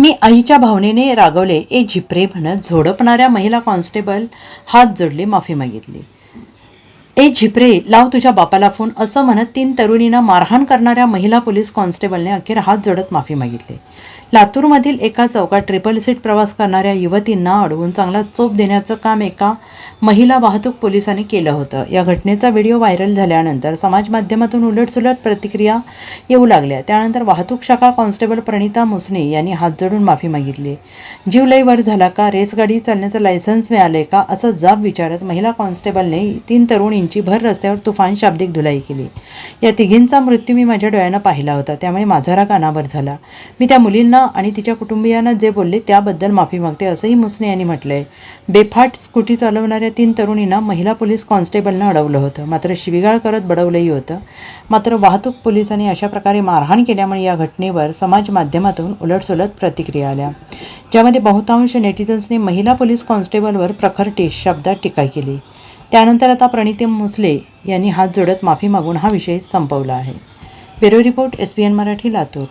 मी आईच्या भावनेने रागवले, ए झिपरे म्हणत झोडपणाऱ्या महिला कॉन्स्टेबल हात जोडले माफी मागितली. ए झिपरे, लाव तुझ्या बापाला फोन, असं म्हणत 3 तरुणींना मारहाण करणाऱ्या महिला पोलीस कॉन्स्टेबलने अखेर हात जोडत माफी मागितली. लातूरमधील एका चौकात ट्रिपल सीट प्रवास करणाऱ्या युवतींना अडवून चांगला चोप देण्याचं काम एका महिला वाहतूक पोलिसांनी केलं होतं. या घटनेचा व्हिडिओ व्हायरल झाल्यानंतर समाजमाध्यमातून उलटसुलट प्रतिक्रिया येऊ लागल्या. त्यानंतर वाहतूक शाखा कॉन्स्टेबल प्रणिता मुसने यांनी हात जोडून माफी मागितली. जीव लई वर झाला का, रेसगाडी चालण्याचं लायसन्स मिळाले का, असं जाब विचारत महिला कॉन्स्टेबलने 3 तरुणींची भर रस्त्यावर तुफान शाब्दिक धुलाई केली. या तिघींचा मृत्यू मी माझ्या डोळ्यानं पाहिला होता, त्यामुळे माझा राग अनावर झाला. मी त्या मुलींना आणि तिच्या कुटुंबियांना जे बोलले त्याबद्दल माफी मागते, असंही मुसने यांनी म्हटलंय. बेफाट स्कूटी चालवणाऱ्या 3 तरुणींना महिला पोलीस कॉन्स्टेबलनं अडवलं होतं, मात्र शिवीगाळ करत बडवलंही होतं. मात्र वाहतूक पोलिसांनी अशा प्रकारे मारहाण केल्यामुळे या घटनेवर समाज माध्यमातून उलटसुलट प्रतिक्रिया आल्या, ज्यामध्ये बहुतांश नेटिझन्सने महिला पोलीस कॉन्स्टेबलवर प्रखर शब्दात टीका केली. त्यानंतर आता प्रणिता मुसले यांनी हात जोडत माफी मागून हा विषय संपवला आहे. Bureau report, SBN Marathi, Latur.